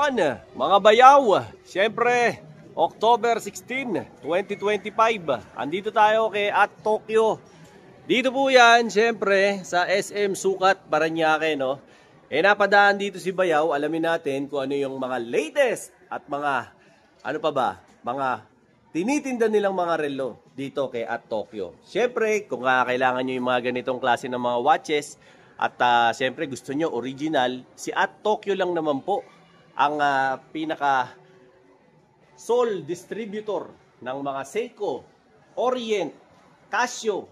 Yan, mga bayaw, siyempre, October 16, 2025, andito tayo kay At Tokyo. Dito po yan, siyempre, sa SM Sukat, Parañaque, no? Napadaan dito si Bayaw, alamin natin kung ano yung mga latest at mga, ano pa ba, mga tinitinda nilang mga relo dito kay At Tokyo. Siyempre, kung kailangan nyo yung mga ganitong klase ng mga watches, at siyempre gusto nyo original, si At Tokyo lang naman po ang pinaka sole distributor ng mga Seiko, Orient, Casio,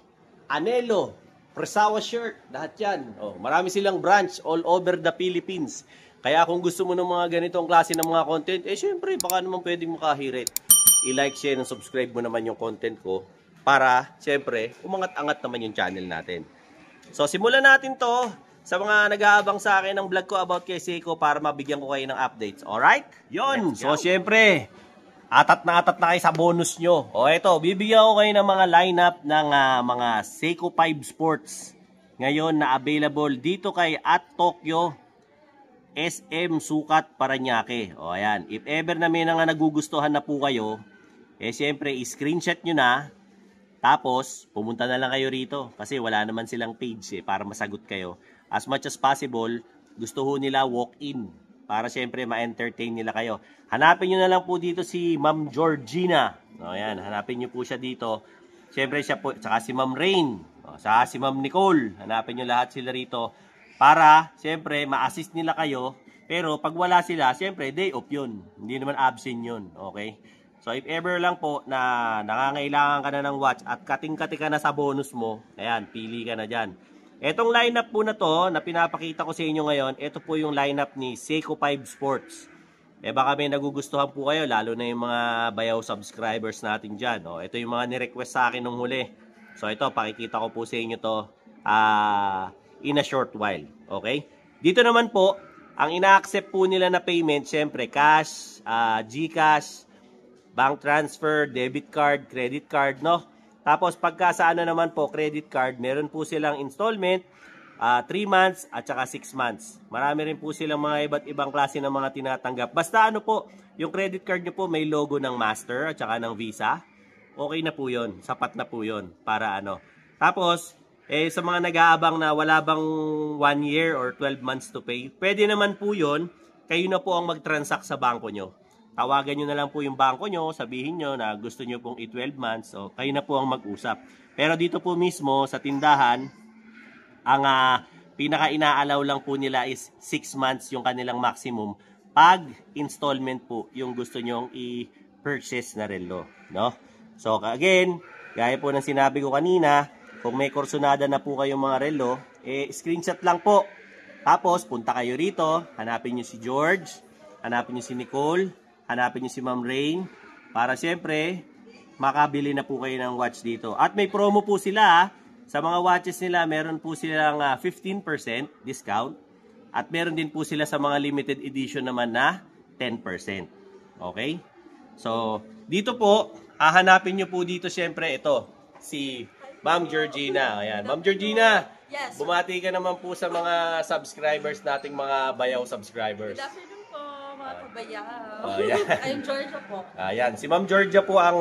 Anello, Presawa shirt, lahat yan. Oh, marami silang branch all over the Philippines. Kaya kung gusto mo ng mga ganitong klase ng mga content, syempre baka naman pwedeng makahirit. I-like, share, and subscribe mo naman yung content ko para syempre umangat-angat naman yung channel natin. So simulan natin to sa mga nag-aabang sa akin ng vlog ko about kay Seiko para mabigyan ko kayo ng updates. Alright? Yun. So syempre, atat na kayo sa bonus nyo. O eto, bibigyan ko kayo ng mga lineup ng mga Seiko 5 Sports. Ngayon na available dito kay At Tokyo SM Sukat, Parañaque. O ayan, if ever na may nagugustuhan na po kayo, syempre i-screenshot nyo na. Tapos, pumunta na lang kayo rito kasi wala naman silang page para masagot kayo. As much as possible, gusto ho nila walk-in para syempre ma-entertain nila kayo. Hanapin nyo na lang po dito si Ma'am Georgina. O, yan, hanapin nyo po siya dito. Syempre siya po, saka si Ma'am Rain, saka si Ma'am Nicole. Hanapin nyo lahat sila rito para syempre ma-assist nila kayo. Pero pag wala sila, syempre day off yun. Hindi naman absent yun. Okay? So if ever lang po na nangangailangan ka na ng watch at kating-kati ka na sa bonus mo, ayan, pili ka na dyan. Etong lineup po na to na pinapakita ko sa inyo ngayon, ito po yung lineup ni Seiko 5 Sports. Baka may nagugustuhan po kayo, lalo na yung mga Bayaw subscribers natin dyan. Ito yung mga nirequest sa akin nung huli. So ito, pakikita ko po sa inyo to in a short while. Okay? Dito naman po, ang ina-accept po nila na payment, syempre cash, GCash, bank transfer, debit card, credit card, no? Tapos pagka sa ano naman po, credit card, meron po silang installment, 3 months at saka 6 months. Marami rin po silang mga iba't ibang klase ng mga tinatanggap. Basta ano po, yung credit card nyo po may logo ng Master at saka ng Visa. Okay na po yun, sapat na po yun para ano. Tapos, sa mga nag-aabang na wala bang 1 year or 12 months to pay, pwede naman po yun, kayo na po ang mag-transact sa bangko nyo. Tawagan nyo na lang po yung bangko nyo, sabihin nyo na gusto nyo pong i-12 months, so kayo na po ang mag-usap. Pero dito po mismo sa tindahan, ang pinaka-inaalaw lang po nila is 6 months yung kanilang maximum pag installment po yung gusto nyong i-purchase na relo. No? So again, gaya po ng sinabi ko kanina, kung may kursunada na po kayong mga relo, screenshot lang po. Tapos punta kayo rito, hanapin nyo si George, hanapin nyo si Nicole, hanapin nyo si Ma'am Rain para siyempre makabili na po kayo ng watch dito. At may promo po sila sa mga watches nila, meron po silang 15% discount at meron din po sila sa mga limited edition naman na 10%. Okay? So, dito po, hahanapin nyo po dito siyempre ito, si Ma'am Georgina. Ayan, Ma'am Georgina, yes, bumati ka naman po sa mga subscribers nating mga Bayaw subscribers. I'm Georgia po. Ayan, si Ma'am Georgia po ang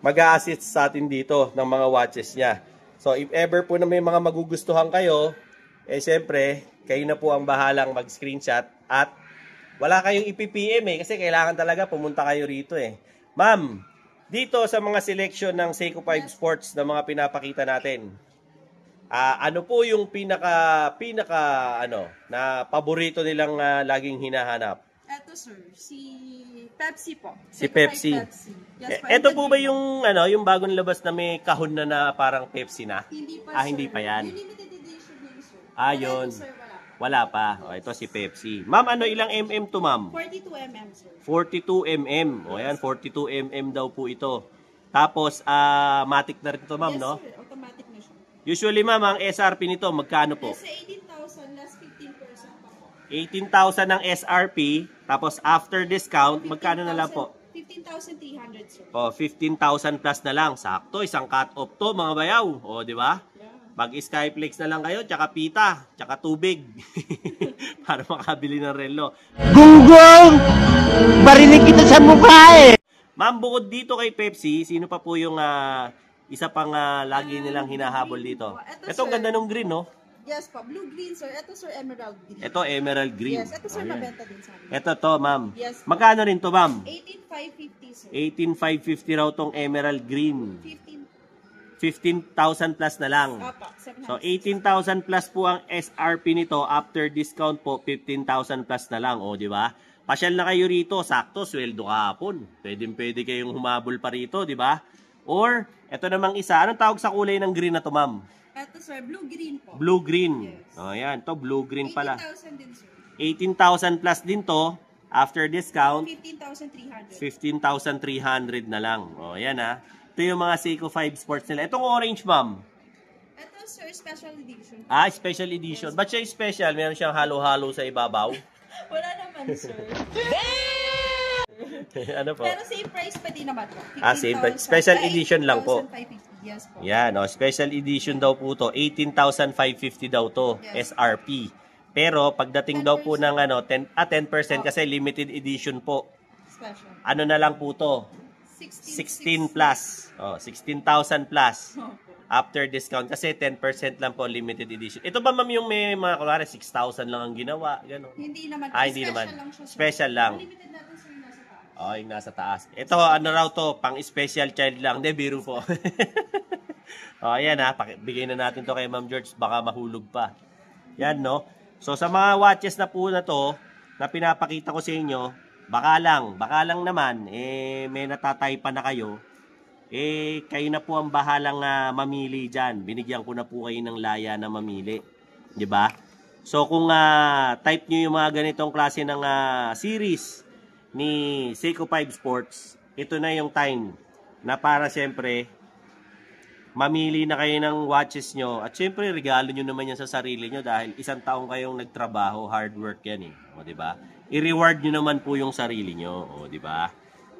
mag-a-assist sa atin dito ng mga watches niya. So if ever po na may mga magugustuhan kayo, siyempre, kayo na po ang bahalang mag-screenshot at wala kayong ipipm kasi kailangan talaga pumunta kayo rito Ma'am, dito sa mga selection ng Seiko 5 Sports na mga pinapakita natin, ano po yung pinaka na paborito nilang laging hinahanap? Eto sir, si Pepsi po. Si Pepsi. Yes, ito po ba yung yung bagong labas na may kahon na parang Pepsi na? Hindi pa Hindi pa yan. Yung limited edition yun sir. Yun. Sir, wala pa. Ito si Pepsi. Ma'am, ilang mm to ma'am? 42 mm sir. 42 mm. Ayan, 42 mm daw po ito. Tapos, matic na rin ito ma'am, Yes, no? sir. Automatic na siya. Usually ma'am, ang SRP nito, magkano po? Sa 18,000, less 15% pa po. 18,000 ng SRP, tapos after discount, magkano na lang po? 15,300 sir. 15,000 plus na lang. Sakto, isang cut-off to mga bayaw. Di ba? Yeah. Mag-Skyflex na lang kayo, tsaka pita, tsaka tubig. Para makabili ng relo. Gunggong! Barinig kita sa mukha eh! Ma'am, bukod dito kay Pepsi, sino pa po yung isa pang lagi nilang hinahabol dito? Ito, ganda nung green, no? Yes po, blue green sir. Ito sir, emerald green. Ito, emerald green. Yes, ito sir, mabenta din sa amin. Ito to, ma'am. Yes. Magkano rin to, ma'am? 18,550 sir. 18,550 raw tong emerald green. 15. 15,000 plus na lang. Apa, 700. So, 18,000 plus po ang SRP nito. After discount po, 15,000 plus na lang. O, di ba? Pasyal na kayo rito. Sakto, sweldo kahapon. Pwede kayong humabol pa rito, di ba? Or, ito namang isa. Anong tawag sa kulay ng green na to, ma'am? Ito sir, blue-green po. Blue-green. Yes. O, yan. To blue-green pala. 18,000 din sir. 18,000 plus din to. After discount, 15,300. 15,300 na lang. O, yan ha. Ito yung mga Seiko 5 Sports nila. Itong orange, ma'am. Ito sir, special edition. Special edition. Ba't siya special? Meron siyang halo-halo sa ibabaw. Wala naman sir. Ano po? Pero same price pa din naman po. Same price. Special edition lang po. 18,550. Yes po. Yan, special edition daw po to. 18,550 daw to. Yes. SRP. Pero pagdating daw po ng 10% kasi limited edition po. Special. Ano na lang po to? 16 plus. 16,000 plus. After discount. Kasi 10% lang po limited edition. Ito ba ma'am yung may mga kunwari 6,000 lang ang ginawa? Ganon. Hindi naman. Hindi Special naman. lang siya. Sir. Special lang. Limited natin sir yung nasa taas. Yung nasa taas. Ito, ano raw to? Pang special child lang. Hindi, biro po. Ayan ha. Bigay na natin to kay Ma'am George. Baka mahulog pa. Yan, no? So, sa mga watches na po na to, na pinapakita ko sa inyo, baka lang naman, may natataypa na kayo, kayo na po ang bahalang mamili dyan. Binigyan ko na po kayo ng laya na mamili. 'Di ba? So, kung type nyo yung mga ganitong klase ng series ni Seiko 5 Sports, ito na yung time na para siyempre, mamili na kayo ng watches nyo. At siyempre, regalo nyo naman yan sa sarili nyo dahil isang taong kayong nagtrabaho, hard work yan eh. O, 'di ba? I-reward nyo naman po yung sarili nyo. O, di ba?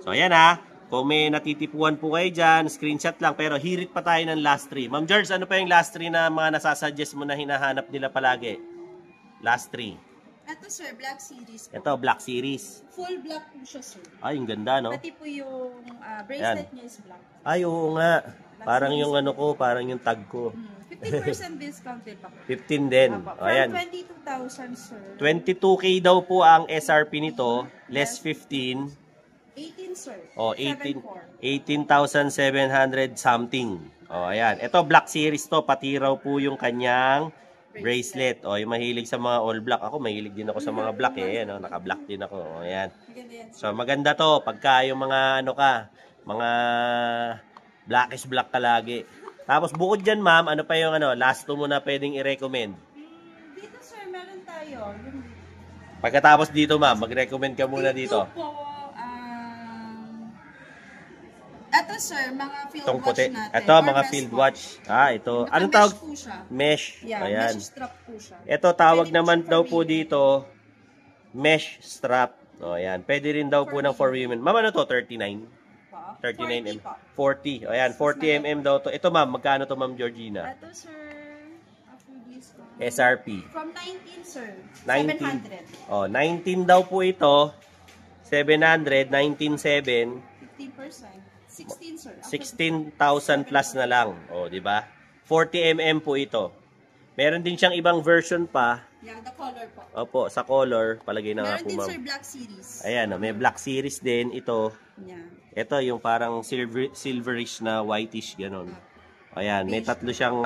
So, ayan ha. Kung may natitipuan po kayo dyan, screenshot lang. Pero hirit pa tayo ng last 3. Ma'am George, ano pa yung last 3 na mga nasasuggest mo na hinahanap nila palagi? Last 3. Ito sir, black series po. Ito, Black Series. Full black po siya sir. Ay, yung ganda, no? Pati po yung bracelet niya is black. Ay, oo nga. Parang yung ano ko, parang yung tag ko. 15% discount din pa po. 15 din. From Ayan. 22,000 sir. 22K daw po ang SRP nito. Less 15. 18 sir. O, 18,700 something. O, ayan. Ito, Black Series to. Pati raw po yung kanyang bracelet. O, yung mahilig sa mga all black. Ako, mahilig din ako sa mga black eh. Ayan, naka-black din ako. O, ayan. So, maganda to. Pagka yung mga ano ka, mga blackish black ka lagi. Tapos, bukod dyan, ma'am, ano pa yung last two mo na pwedeng i-recommend? Dito sir, meron tayo. Pagkatapos dito, ma'am, mag-recommend ka muna dito. Po, ito sir, mga field Itong watch puti. natin. Ito, mga field watch. Ito. Anong tawag? Po siya. Mesh. Yeah, Ayan. mesh strap po siya. Ito, tawag Pwede naman po siya daw for po women. dito, mesh strap. O, ayan. Pwede rin daw po ng for women. Ma'am, ano to? 39? 39 mm. 40. O, ayan. 40 mm daw to. Ito, ma'am. Magkano to, ma'am Georgina? Ito sir, after this one. SRP. From 19 sir, 19. 700. O, 19 daw po ito. 700, 19,700. 15%. 16 sir. 16,000 plus na lang. O, di ba? 40 mm po ito. Meron din siyang ibang version pa. Yeah, the color po. Opo, sa color. Palagay na nga Meron po, din ma'am. sir, black series. Ayan, may Black Series din. Ito. Yeah. Ito, yung parang silverish na whitish, ganun. Ayan, may tatlo siyang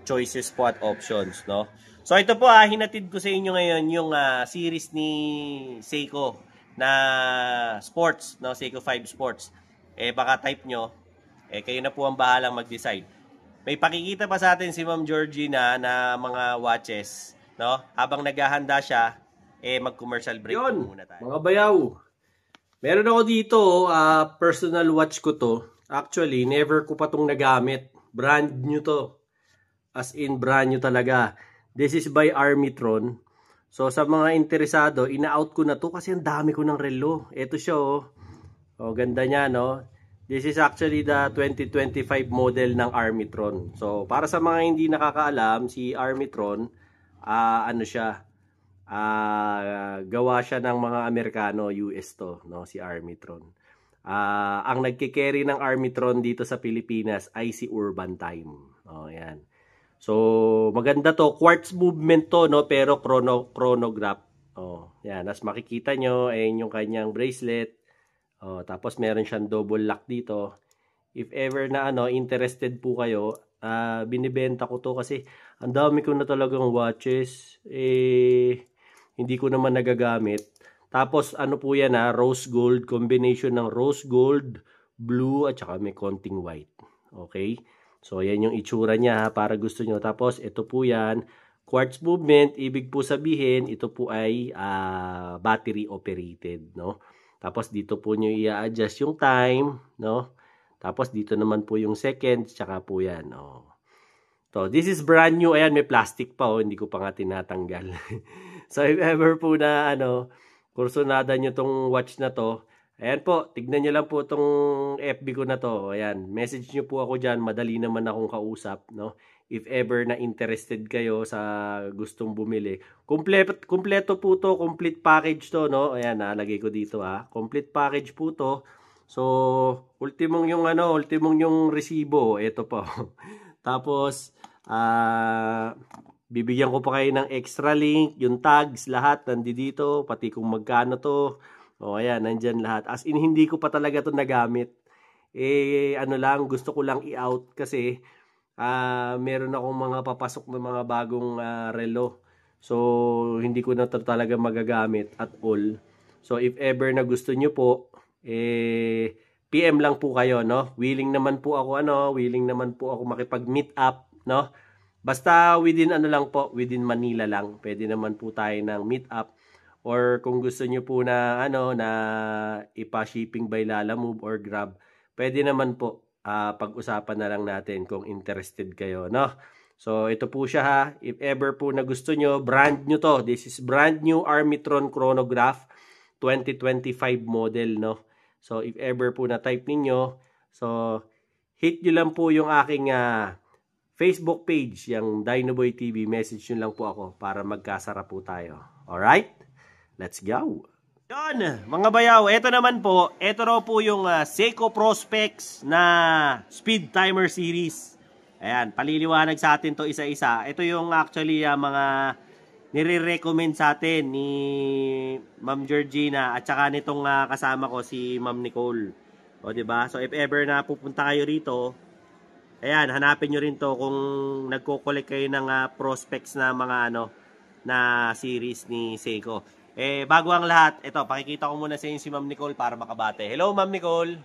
choices po at options, no? So, ito po, hinatid ko sa inyo ngayon yung series ni Seiko na sports, no? Seiko 5 Sports. Baka type nyo, kayo na po ang bahalang mag-decide. May pakikita pa sa atin si Ma'am Georgina na mga watches, no? Habang naghahanda siya, mag-commercial break muna tayo. Mga bayaw, meron ako dito, personal watch ko to. Actually, never ko pa tong nagamit. Brand new to. As in, brand new talaga. This is by Armitron. So, sa mga interesado, ina-out ko na to kasi ang dami ko ng relo. Ito siya, oh. Oh, ganda niya, no? This is actually the 2025 model ng Armitron. So, para sa mga hindi nakakaalam, si Armitron, ano siya, gawa siya ng mga Amerikano, US to, no, si Armitron. Ang nagkikerry ng Armitron dito sa Pilipinas ay si Urban Time. Oh, yan. So, maganda to. Quartz movement to, no, pero chronograph. Oh, yan. As makikita nyo, ayun yung kanyang bracelet. Oh, tapos meron siyang double lock dito. If ever na interested po kayo, binibenta ko to kasi ang dami ko na talagang watches. Hindi ko naman nagagamit. Tapos ano po yan rose gold, combination ng rose gold, blue at saka may konting white. Okay? So yan yung itsura niya para gusto nyo. Tapos ito po yan, quartz movement, ibig po sabihin ito po ay battery operated, no? Tapos dito po nyo i-adjust yung time, no? Tapos dito naman po yung seconds, tsaka po yan, no? So, this is brand new. Ayan, may plastic pa, oh. Hindi ko pa nga tinatanggal. So, if ever po na, kursunada nyo tong watch na to, ayan po, tignan nyo lang po tong FB ko na to. Ayan, message nyo po ako dyan. Madali naman akong kausap, no? If ever na interested kayo sa gustong bumili. Kompleto po to, complete package to, no? Ayan, nalagay ko dito, complete package po to. So, ultimong yung resibo, ito po. Tapos, bibigyan ko pa kayo ng extra link, yung tags, lahat nandito, pati kung magkano to. O, ayan, nandyan lahat. As in, hindi ko pa talaga to nagamit. Gusto ko lang i-out kasi meron akong mga papasok na mga bagong relo. So, hindi ko na talaga magagamit at all. So, if ever na gusto nyo po, PM lang po kayo, no? Willing naman po ako makipag-meet up, no? Basta within within Manila lang. Pwede naman po tayo ng meet up. Or kung gusto nyo po na, na ipa-shipping by Lalamove or Grab, pwede naman po. Pag-usapan na lang natin kung interested kayo, no? So, ito po siya If ever po na gusto nyo, brand new to. This is brand new Armitron chronograph 2025 model, no? So, if ever po na type ninyo, so, hit nyo lang po yung aking Facebook page, yung Dinoboy TV. Message nyo lang po ako para magkasara po tayo. Alright? Let's go! Yun, mga bayaw, ito naman po, ito raw po yung Seiko Prospex na Speed Timer Series. Ayan, paliliwanag sa atin to isa-isa. Ito yung actually mga nire-recommend sa atin ni Ma'am Georgina at saka nitong kasama ko si Ma'am Nicole. O, diba? So, if ever na pupunta kayo rito, ayan, hanapin nyo rin to kung nagko-collect kayo ng Prospex na mga na series ni Seiko. Bago ang lahat, ito, pakikita ko muna sa inyo si Ma'am Nicole para makabate. Hello, Ma'am Nicole.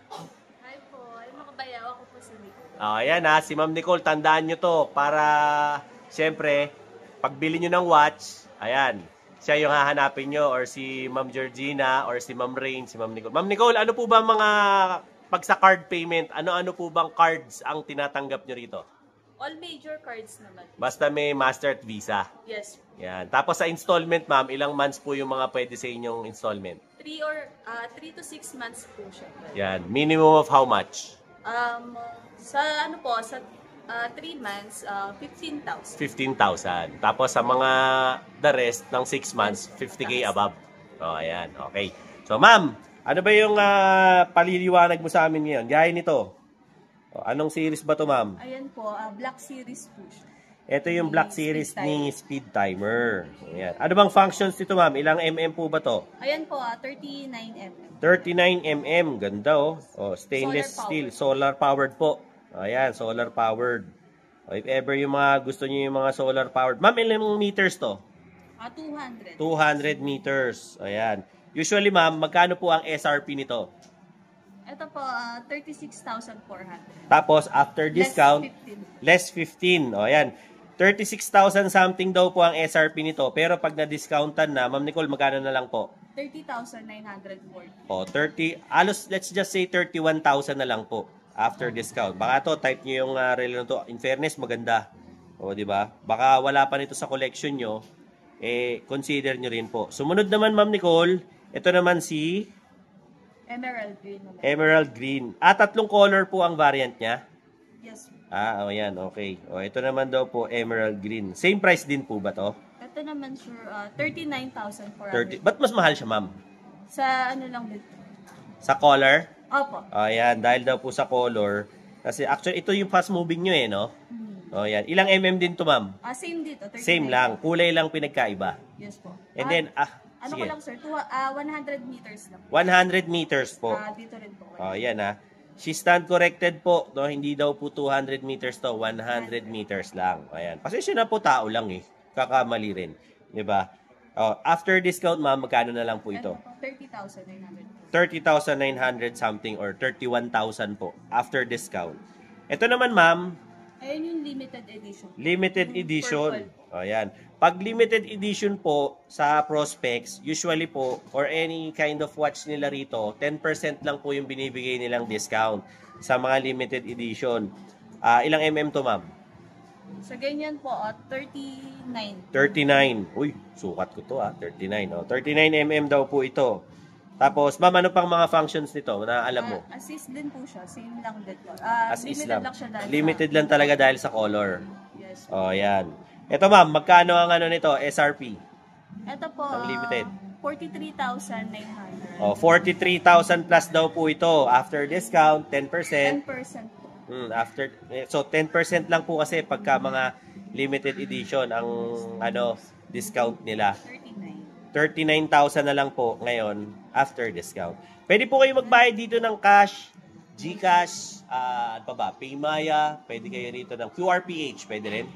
Hi po. Ay, makabayaw ako po si Nicole. Ayan si Ma'am Nicole, tandaan nyo to para, siyempre, pagbili nyo ng watch, ayan, siya yung hahanapin nyo or si Ma'am Georgina or si Ma'am Rain, si Ma'am Nicole. Ma'am Nicole, ano po ba pag sa card payment, ano po bang cards ang tinatanggap nyo rito? All major cards naman. Basta may Master at Visa. Yes. Yan. Tapos sa installment, ma'am, ilang months po yung mga pwede sa inyong installment? 3 to 6 months po siya. Yan. Minimum of how much? Sa 3 months, 15,000. 15,000. Tapos sa mga the rest ng 6 months, 50K above. O, ayan. Okay. So, ma'am, ano ba yung paliliwanag mo sa amin ngayon? Gaya nito. O, anong series ba to, ma'am? Ayan po, Black Series po siya. Ito yung Black Series ni Speed Timer. Ayan. Ano bang functions nito, ma'am? Ilang mm po ba to? Ayan po, 39mm. 39mm. Ganda, oh. Stainless steel. Solar powered po. Ayan, solar powered. If ever yung mga gusto niyo yung mga solar powered. Ma'am, ilang meters to? 200. 200 meters. Ayan. Usually, ma'am, magkano po ang SRP nito? Ito po, 36,400. Tapos, after discount, less 15. O, ayan. 36,000 something daw po ang SRP nito. Pero pag na-discountan na, Ma'am Nicole, magkano na lang po? 30,940. O, let's just say 31,000 na lang po after discount. Baka to, type nyo yung relo to. In fairness, maganda. O, di ba? Baka wala pa nito sa collection nyo. Consider nyo rin po. Sumunod naman, Ma'am Nicole, ito naman si... Emerald green naman. Emerald green. Tatlong color po ang variant niya. Yes po. Yan, okay. Ito naman daw po, emerald green. Same price din po ba to? Ito naman sure, 39,400. 30. Ba't mas mahal siya, ma'am? Sa ano lang dito? Sa color? Opo. Ayan, dahil daw po sa color. Kasi actually, ito yung fast moving nyo no? Ayan. Ilang mm din to, ma'am? Same dito. 39. Same lang. Kulay lang pinagkaiba. Yes po. And then, Ano sige. ko lang sir, 100 meters lang. 100 meters po. Dito rin po. Ayan She stand corrected po. No? Hindi daw po 200 meters to. 100 meters lang. Ayan. Pasensya na po, tao lang Kakamali rin. Diba? After discount, ma'am, magkano na lang po ito? 30,900. 30,900 something or 31,000 po after discount. Ito naman, ma'am, Ayun yung limited edition. limited Yung edition. purple. Ayan. Pag limited edition po sa prospects, usually po, or any kind of watch nila rito, 10% lang po yung binibigay nilang discount sa mga limited edition. Ilang mm to, ma'am? Sa ganyan po, 39. 39. Uy, sukat ko to 39. 39 mm daw po ito. Tapos, ma'am, ano pang mga functions nito na alam mo? Assist din po siya. Same lang din po. As Limited Islam. lang siya dahil Limited lang talaga dahil sa color. Yes. Yan. Ito, ma'am, magkano ang ano nito? SRP? Ito po, Ang limited. 43,900. 43,000 plus daw po ito. After discount, 10%. 10% po. So, 10% lang po kasi pagka mga limited edition ang discount nila. 39. 39,000 na lang po ngayon after discount. Pwede po kayo magbayad dito ng cash, GCash, ano pa ba, Paymaya, pwede kayo rito ng QRPH, pwede rin.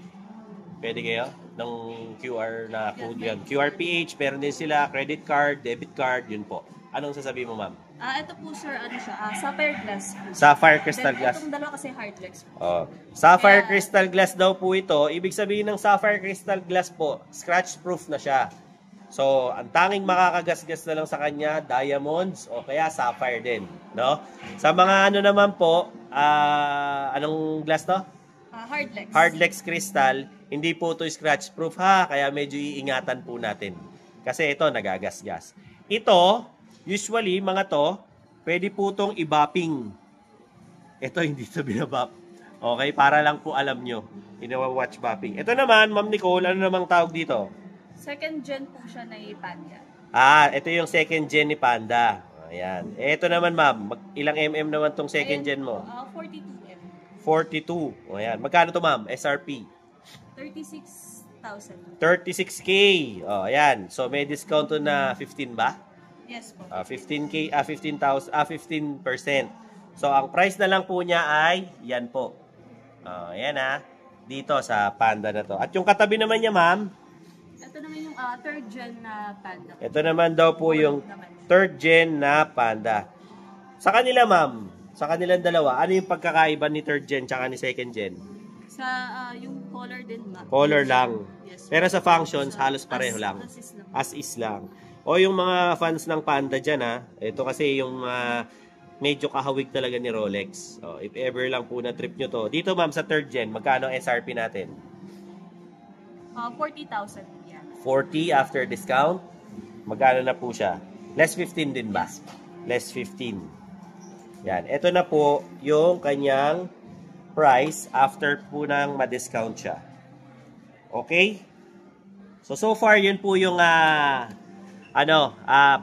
Pwede kayo ng QR na code yan. QRPH, meron din sila credit card, debit card, yun po. Anong sasabihin mo, ma'am? Ito po sir, ano siya, sapphire glass. Sapphire crystal Then, glass. Itong dalawa kasi hardlex po. Sapphire Kaya- crystal glass daw po ito. Ibig sabihin ng sapphire crystal glass po, scratch proof na siya. So, ang tanging makakagasgas na lang sa kanya, diamonds o kaya sapphire din, no? Sa mga ano naman po, anong glass to? Hardlex. Hardlex crystal, hindi po ito scratch proof kaya medyo iingatan po natin. Kasi ito nagagasgas. Ito, usually mga to, pwede po itong i-bopping. Ito hindi ito binabop. Okay, para lang po alam nyo. Watch bopping. Ito naman, Ma'am Nicole, ano namang tawag dito? Second gen po siya na Panda. Ito yung second gen ni Panda. Ayan. Ito naman, ma'am, ilang mm naman tong second gen mo? 42 M. 42. Ayan. Magkano to, ma'am? SRP? 36,000. 36K. Ayan. So, may discount to na 15 ba? Yes po. 15K, 15,000, 15%. So, ang price na lang po niya ay, yan po. Ayan dito sa Panda na to. At yung katabi naman niya, ma'am, Ito naman yung third gen na Panda. ito naman daw po yung third gen na Panda. Sa kanila, ma'am, sa kanilang dalawa, ano yung pagkakaiba ni third gen tsaka ni second gen? Sa yung color din na. Color lang. Yes. Pero sa functions, halos pareho lang. As is lang. As is lang. O yung mga fans ng Panda dyan ito kasi yung medyo kahawig talaga ni Rolex. So, if ever lang po na trip nyo to. Dito ma'am sa third gen, magkano ang SRP natin? 40,000 yan. 40 after discount. Magkano na po siya? Less 15 din ba? Yes. Less 15. Yan. Ito na po yung kanyang price after po nang ma-discount siya. Okay? So far, yun po yung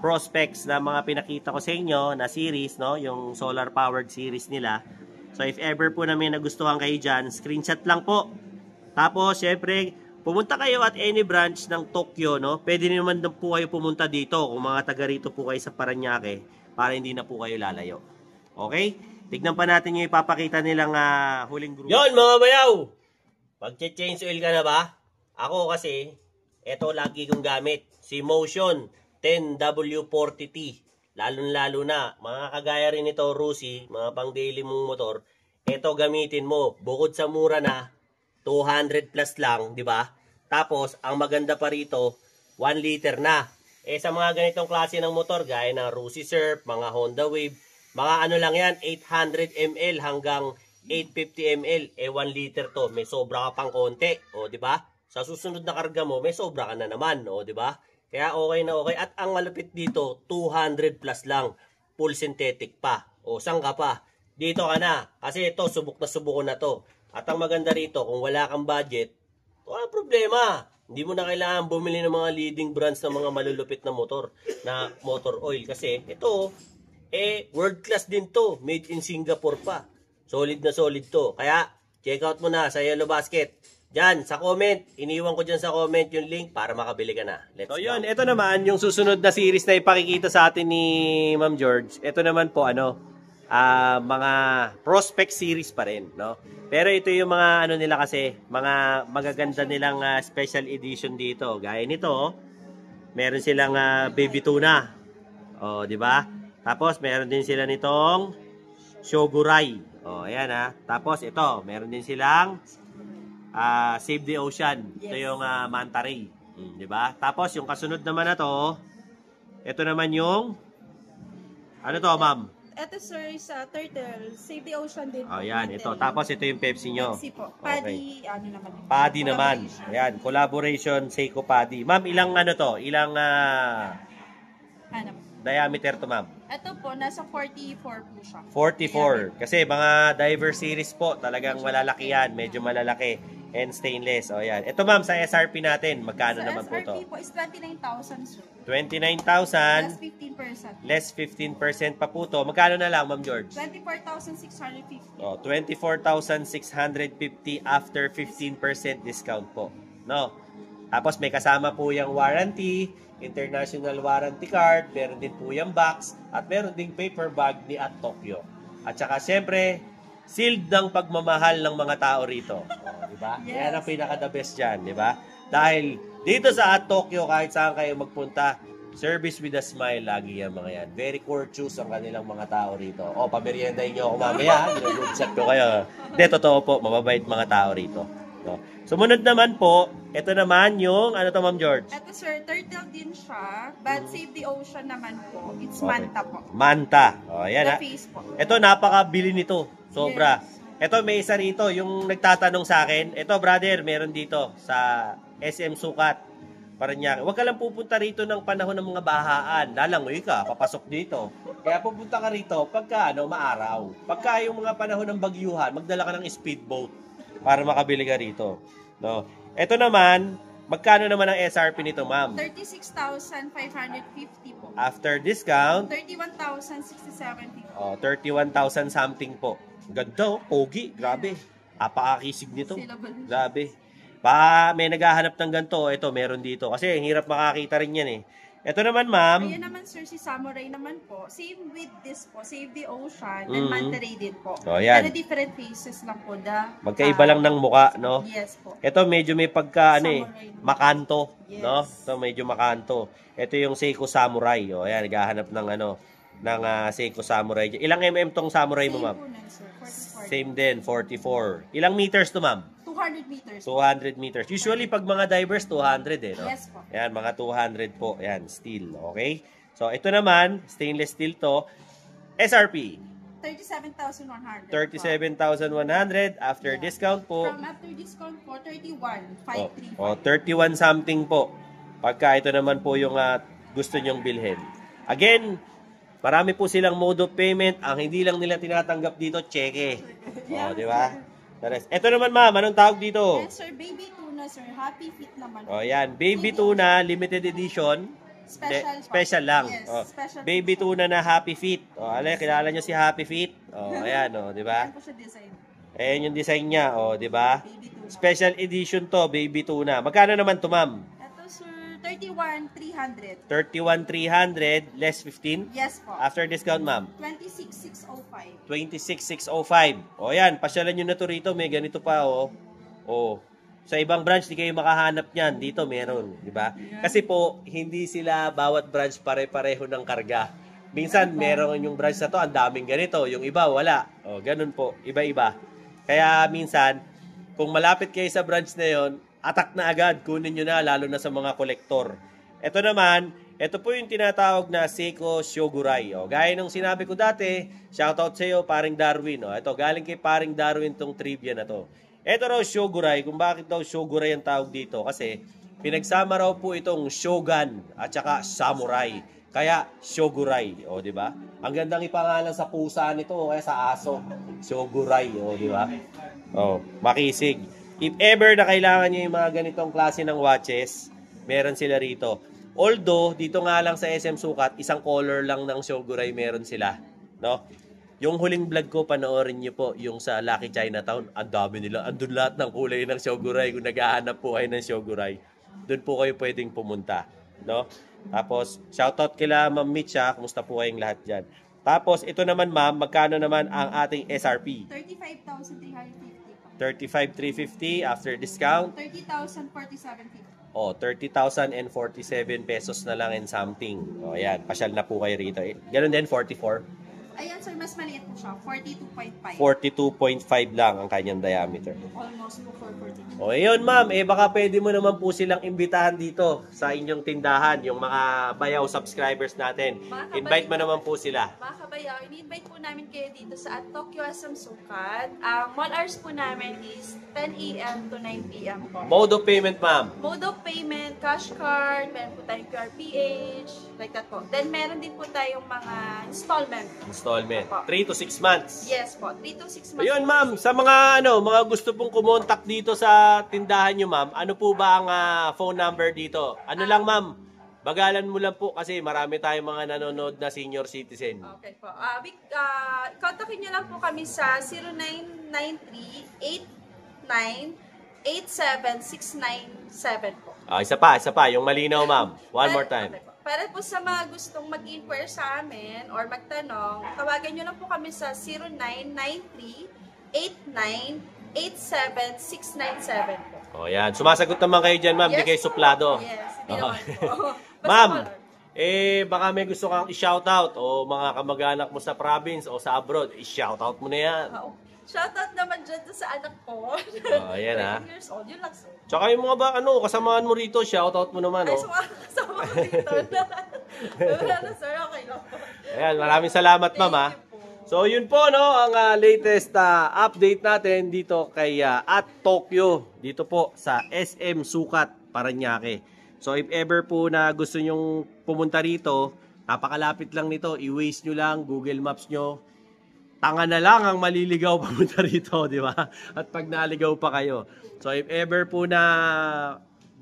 prospects na mga pinakita ko sa inyo na series, no? Yung solar powered series nila. So if ever po na may nagustuhan kayo dyan, screenshot lang po. Tapos, syempre, pumunta kayo at any branch ng Tokyo, no? Pwede naman po kayo pumunta dito kung mga taga rito po kayo sa Parañaque para hindi na po kayo lalayo. Okay? Tignan pa natin yung ipapakita nilang huling group. Yon mga bayaw! Mag-change oil ka na ba? Ako kasi, eto lagi kong gamit. Si Motion 10W40T. Lalo-lalo na, mga kagaya rin ito, Rusi, mga pang daily mong motor. Eto gamitin mo. Bukod sa mura na, 200 plus lang, di ba? Tapos, ang maganda pa rito, 1 liter na. Sa mga ganitong klase ng motor, gaya ng Rusi Surf, mga Honda Wave, mga ano lang yan, 800 ml hanggang 850 ml. 1 liter to. May sobra ka pang konti. O, di ba? Sa susunod na karga mo, may sobra ka na naman. O, di ba? Kaya okay na okay. At ang malupit dito, 200 plus lang. full synthetic pa. O, saan ka pa? Dito ka na. Kasi ito, subok ko na to. At ang maganda rito, kung wala kang budget, wala problema. Hindi mo na kailangan bumili ng mga leading brands ng mga malulupit na motor oil. Kasi ito, world class din to. Made in Singapore pa. Solid na solid to. Kaya, check out mo na sa Yellow Basket. Diyan, sa comment. Iniwan ko dyan sa comment yung link para makabili ka na. Let's go. Yun, ito naman, yung susunod na series na ipakikita sa atin ni Ma'am George. Ito naman po, mga prospect series pa rin, no? Pero ito yung mga nila kasi, mga magaganda nilang special edition dito. Gaya nito, meron silang baby tuna. Oh, di ba? Tapos meron din sila nitong Shogurai. Oh, ayan Tapos ito, meron din silang Save the Ocean. Ito yung Manta Ray. Di ba? Tapos yung kasunod naman na to, ito naman yung ano to, ma'am? Ito sir, sa Turtle, Save the Ocean din. Oh, yan, ito. Tapos ito yung Pepsi nyo. Pepsi po. Okay. Paddy, naman. Paddy naman. Ayan, collaboration, Seiko Paddy. Ma'am, ilang ilang diameter to, ma'am? Ito po, nasa 44 po siya. 44. Kasi mga diver series po, talagang malalaki yan. Medyo malalaki. And stainless. O, yan. Ito, ma'am, sa SRP natin, magkano naman po to? Sa SRP po is 29,000, sir. 29,000. Less 15%. Less 15% pa po to. Magkano na lang, Ma'am George? 24,650. Oh, 24,650 after 15% discount po. No? Tapos may kasama po yung warranty, international warranty card, meron din po yung box, at meron ding paper bag ni At Tokyo. At saka siyempre, sealed ng pagmamahal ng mga tao rito. Oh, di ba? Yes. Yan ang pinaka-the best dyan, di ba? Dahil dito sa At Tokyo, kahit saan kayo magpunta, service with a smile lagi yan mga yan. Very courteous ang kanilang mga tao rito. O, pameriendahin nyo ako mamaya. Good shot ko kayo. Hindi, totoo po, mababait mga tao rito. No? Sumunod naman po, ito naman yung, ano to, Ma'am George? Ito sir, turtle din siya, but Save the Ocean naman po. It's Okay. Manta po. Manta. O, yan The ha. face po. Ito, napakabili nito. Sobra. Yes. Ito, may isa rito, yung nagtatanong sa akin. Ito, brother, meron dito sa SM Sukat. Paranaque. Huwag ka lang pupunta rito ng panahon ng mga bahaan. Lalangoy ka, papasok dito. Kaya pupunta ka rito pagka maaraw. Pagka yung mga panahon ng bagyuhan, magdala ka ng speedboat para makabili ka rito. No? Ito naman, magkano naman ang SRP nito, ma'am? 36,550 po. After discount, 31,067 po. 31,000 something po. Ganda, pogi, grabe. Apakakisig nito. Sila ba? Grabe. May naghahanap ng ganito, ito meron dito. Kasi hirap makakita rin yan eh. Ito naman, ma'am. Ayan naman sir, si Samurai naman po. Same with this po, Save the Ocean, and Manta Ray din po. Oh, yan. Pero different faces lang po. Magkaiba lang ng muka, no? Yes po. Ito medyo may pagka, Samurai. makanto, Yes. no? Ito medyo makanto. Ito yung Seiko Samurai. O, ayan, naghahanap ng ng Seiko Samurai. Ilang mm tong Samurai mo, ma'am? Same po nun, sir. 44. Same din, 44. Ilang meters to, ma'am? 200 meters. 200 meters. Usually, pag mga divers, 200 no? Yes po. Ayan, mga 200 po. Ayan, steel. Okay? So, ito naman, stainless steel to. SRP, 37,100. 37,100. After discount po. From after discount po, 31,535. 31 something po. Pagka ito naman po yung gusto nyong bilhin. Again, marami po silang mode of payment. Ang hindi lang nila tinatanggap dito, cheque. O, di ba? Ito naman, ma'am, anong tawag dito? Yes, sir. Baby tuna, sir. Happy Feet naman. O, yan. Baby tuna, limited edition. Special po. Special lang. Yes, O, special baby po. tuna na Happy Feet. O, kilala nyo si Happy Feet? O, ayan, o, di ba? Ayan po siya design. Ayan yung design niya, o, di ba? Baby tuna. Special edition to, baby tuna. Magkano naman to, ma'am? Ito, sir. 31,300. 31,300, less 15? Yes po. After discount, ma'am? 26,605. 26,605. O yan, pasyalan nyo na to rito. May ganito pa, o. O. Sa ibang branch, di kayo makahanap niyan. Dito, meron. Di ba? Kasi po, hindi sila bawat branch pare-pareho ng karga. Minsan, meron yung branch na to, ang daming ganito. Yung iba, wala. O, ganun po. Iba-iba. Kaya minsan, kung malapit kayo sa branch na yon, attack na agad. Kunin nyo na, lalo na sa mga kolektor. Ito naman, ito po yung tinatawag na Seiko Shogurai. O, gaya nung sinabi ko dati, shoutout sa iyo, paring Darwin. O, ito, galing kay paring Darwin tong trivia na to. Ito raw Shogurai, kung bakit daw Shogurai ang tawag dito. Kasi, pinagsama raw po itong Shogun at saka Samurai. Kaya Shogurai, o di ba? Ang gandang ipangalan sa pusa nito o kaya sa aso. Shogurai, o di ba? Oh, makisig. If ever na kailangan niyo yung mga ganitong klase ng watches, meron sila rito. Although dito nga lang sa SM Sukat, isang color lang ng Shogurai meron sila, no? Yung huling vlog ko, panoorin niyo po yung sa Lucky Chinatown. Ang dami nila. Andun lahat ng kulay ng Shogurai. Kung naghahanap po kayo ng Shogurai, doon po kayo pwedeng pumunta, no? Tapos, shoutout kila Ma'am Mitcha. Kumusta po kayong lahat dyan? Tapos, ito naman ma'am, magkano naman ang ating SRP? 35,350 po. 35,350 after discount. 30,047.50. Oh, 30,047 pesos na lang and something. Oh, ayan. Pasyal na po kayo rito. Ganun din, 44. Ayan sir, mas maliit po siya. 42.5. 42.5 lang ang kanyang diameter. Almost po 442. O, ayun ma'am, baka pwede mo naman po silang imbitahan dito sa inyong tindahan, yung mga bayaw subscribers natin. Invite mo naman po sila. Mga kabayaw, ini-invite po namin kayo dito sa Tokyo SM Sukat. Ang mall hours po namin is 10 a.m. to 9 p.m. po. Mode of payment ma'am. Mode of payment, cash card, meron po tayong QRPH, like that po. Then meron din po tayong mga installment. Installment. 3 to 6 months. Yes po, 3 to 6 months. Ayun ma'am, sa mga mga gusto pong kumontak dito sa tindahan nyo ma'am, ano po ba ang phone number dito? Ano lang ma'am, bagalan mo lang po kasi marami tayong mga nanonood na senior citizen. Okay po. Kontakin nyo lang po kami sa 0993-8987-697 po. Isa pa, yung malinaw ma'am. One more time. Okay po. Para po sa mga gustong mag-inquire sa amin or magtanong, tawagan nyo lang po kami sa 0993-8987-697 po. O yan, sumasagot naman kayo dyan ma'am, di kayo suplado. Yes, hindi naman po. Ma'am, baka may gusto kang i-shoutout o mga kamag-anak mo sa province o sa abroad, i-shoutout mo na yan. Shoutout naman dyan sa anak ko. Ayan 20 years old, yun lang sir. Tsaka yung mga kasamaan mo rito, shoutout mo naman. Ay, kasama ko dito. Wala na sir, okay lang po. Ayan, maraming salamat ma'am ha. So yun po ang latest update natin dito kay at Tokyo, dito po sa SM Sukat, Parañaque. So if ever po na gusto nyong pumunta rito, napakalapit lang nito, i-Waze nyo lang, Google Maps nyo. Tanga na lang ang maliligaw pumunta rito, di ba? At pag naligaw pa kayo. So if ever po na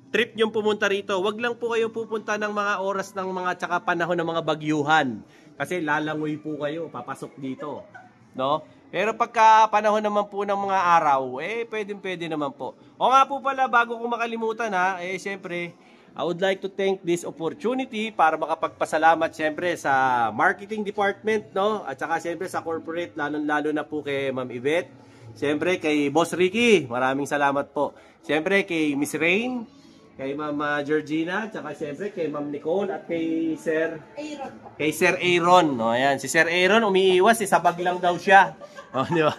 trip nyong pumunta rito, wag lang po kayo pupunta ng mga oras ng mga tsaka panahon ng mga bagyuhan. Kasi lalangoy po kayo, papasok dito. No? Pero pagka panahon naman po ng mga araw, pwede naman po. O nga po pala, bago ko makalimutan siyempre, I would like to thank this opportunity para makapagpasalamat siyempre sa marketing department, no? At saka siyempre sa corporate, lalo na po kay Ma'am Yvette. Siyempre kay Boss Ricky, maraming salamat po. Siyempre kay Miss Rain, kay Ma'am Georgina, at saka siyempre kay Ma'am Nicole at kay Sir Aaron. Kay Sir Aaron. No, ayan, si Sir Aaron umiiwas, sabag lang daw siya. Oh, di ba?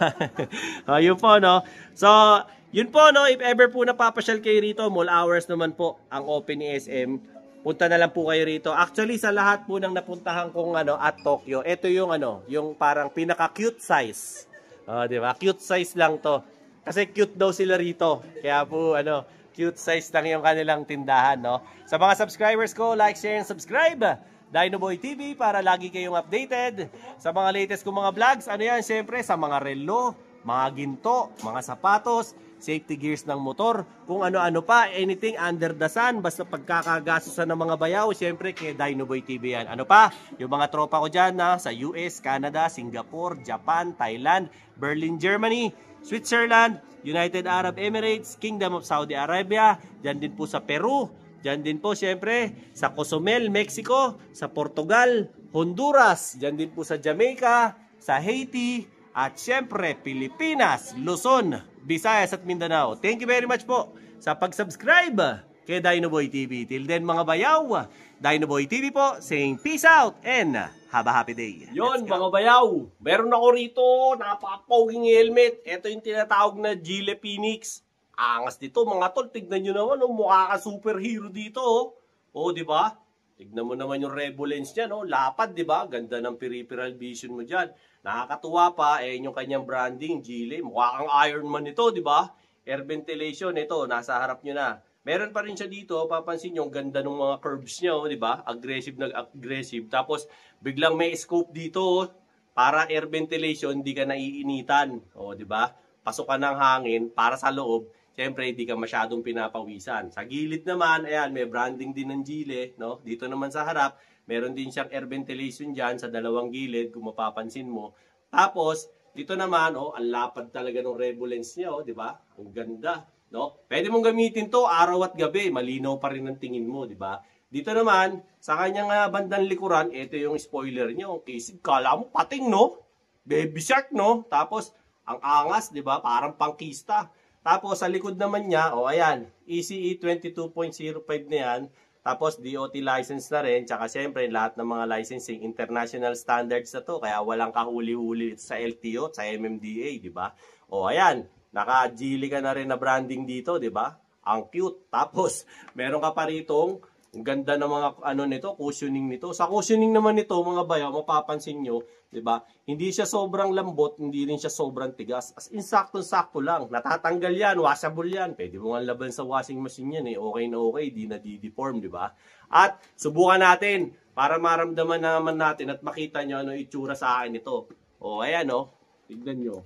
Yun po, no? So, yun po, no, if ever po napapasyal kayo rito, mall hours naman po ang open ni SM. Punta na lang po kayo rito. Actually, sa lahat po ng napuntahan kong at Tokyo, ito yung yung parang pinaka-cute size. Di ba? Cute size lang to. Kasi cute daw sila rito. Kaya po, cute size lang yung kanilang tindahan, no? Sa mga subscribers ko, like, share, and subscribe. Dinoboy TV para lagi kayong updated. Sa mga latest kong mga vlogs, siyempre, sa mga relo, mga ginto, mga sapatos, safety gears ng motor, kung ano-ano pa, anything under the sun, basta pagkakagastusan ng mga bayaw, syempre kay Dinoboy TV yan. Ano pa? Yung mga tropa ko dyan sa US, Canada, Singapore, Japan, Thailand, Berlin, Germany, Switzerland, United Arab Emirates, Kingdom of Saudi Arabia, dyan din po sa Peru, dyan din po syempre sa Cozumel, Mexico, sa Portugal, Honduras, dyan din po sa Jamaica, sa Haiti, at syempre Pilipinas, Luzon, Visayas at Mindanao. Thank you very much po sa pag-subscribe kay Dinoboy TV. Till then mga bayaw, Dinoboy TV po saying peace out and have a happy day. Yon mga bayaw, meron ako rito napaka-poging helmet. Ito yung tinatawag na Gile Phoenix. Angas dito mga tol, tignan nyo naman, mukha ka superhero dito. Di ba? Tignan mo naman yung Revo lens niya, lapad, di ba? Ganda ng peripheral vision mo dyan. Nakakatuwa pa, yung kanyang branding, Gile. Mukha kang Iron Man ito, di ba? Air ventilation, ito, nasa harap nyo na. Meron pa rin siya dito, papansin nyo, ang ganda ng mga curves niya, oh, di ba? Aggressive na aggressive. Tapos, biglang may scope dito, oh, para air ventilation, hindi ka naiinitan. O, di ba? Pasok ka ng hangin para sa loob. Siyempre, hindi ka masyadong pinapawisan. Sa gilid naman, ayan, may branding din ng Gile, no? Dito naman sa harap, meron din siyang air ventilation dyan sa dalawang gilid, kung mapapansin mo. Tapos, dito naman, oh, ang lapad talaga ng Revo lens niya, oh, di ba? Ang ganda. No? Pwede mong gamitin to araw at gabi, malinaw pa rin ang tingin mo, di ba? Dito naman, sa kanyang bandang likuran, ito yung spoiler niya. Okay, kala mo pating, no? Baby shark, no? Tapos, ang angas, di ba? Parang pangkista. Tapos, sa likod naman niya, oh, ayan, ECE 22.05 na yan. Tapos, DOT license na rin. Tsaka, syempre, lahat ng mga licensing, international standards na to. Kaya, walang kahuli-huli sa LTO, sa MMDA, di ba? O, ayan. Naka-Geely ka na rin na branding dito, di ba? Ang cute. Tapos, meron ka pa ritong ang ganda ng mga ano nito, cushioning nito. Sa cushioning naman nito, mga bayaw, mapapansin nyo, di ba? Hindi siya sobrang lambot, hindi rin siya sobrang tigas. As in, sakto-sakto lang. Natatanggal yan, washable yan. Pwede mo nga laban sa washing machine yan, eh. Okay na okay, di na di-deform, di ba? At, subukan natin para maramdaman naman natin at makita nyo ano itsura sa akin ito. O, ayan, o. Tignan nyo.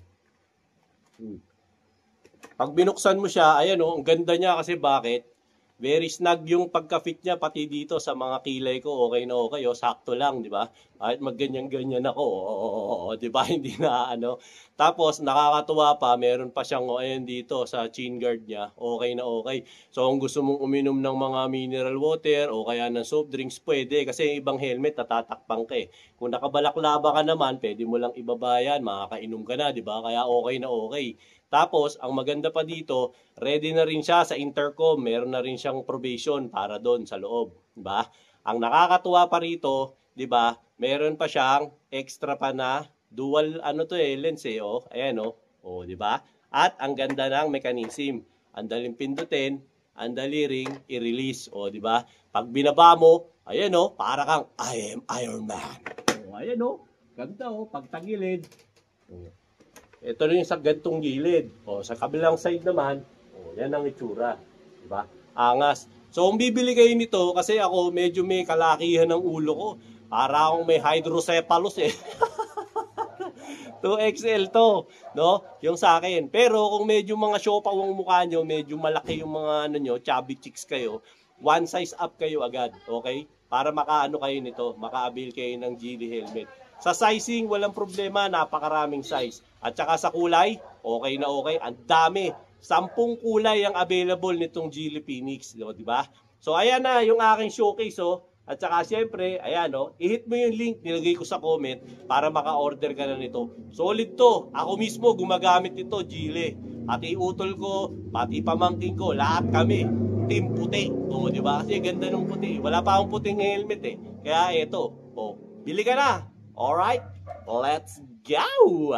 Pag binuksan mo siya, ayan o, ang ganda niya kasi bakit? Very snug yung pagka-fit niya, pati dito sa mga kilay ko, okay na okay, oh, sakto lang, di ba? Kahit magganyan-ganyan ako, di ba? Hindi na ano. Tapos, nakakatuwa pa, meron pa siyang, ayan dito, sa chin guard niya, okay na okay. So, kung gusto mong uminom ng mga mineral water, o kaya ng soft drinks, pwede, kasi ibang helmet, natatakpang ka eh. Kung nakabalaklaba ka naman, pwede mo lang ibabayan, makakainom ka na, di ba? Kaya okay na okay. Tapos, ang maganda pa dito, ready na rin siya sa intercom. Meron na rin siyang probation para doon sa loob. Diba? Ang nakakatuwa pa rito, diba, meron pa siyang extra pa na dual lens eh. Oh. Ayan oh. Oh, diba? At ang ganda ng mechanism. Ang daling pindutin, ang dali ring i-release. Oh, diba? Pag binaba mo, ayan oh, para kang I am Iron Man. Oh, ayan oh. Ganda oh, pag tagilid. Oh. Ito rin sa gantong gilid. O, sa kabilang side naman, o, yan ang itsura. Diba? Angas. So, kung bibili kayo nito, kasi ako medyo may kalakihan ng ulo ko. Para akong may hydrocephalus eh. 2XL to, no? Yung sa akin. Pero kung medyo mga siopaw ang mukha nyo, medyo malaki yung mga ano nyo, chubby chicks kayo, one size up kayo agad, okay? Para makaano kayo nito, maka-avail kayo ng Geely helmet. Sa sizing, walang problema, napakaraming size. At saka sa kulay, okay na okay. Ang dami. 10 kulay ang available nitong Geely Phoenix. Di ba? So, ayan na yung aking showcase. Oh. At saka, syempre, ayan, oh, i-hit mo yung link, nilagay ko sa comment para maka-order ka na nito. Solid to. Ako mismo, gumagamit nito, Geely. Pati utol ko, pati pamangking ko, lahat kami. Team puti. O, di ba? Kasi ganda ng puti. Wala pa akong puting helmet eh. Kaya, eto. Oh, bili ka na. Alright? Let's go!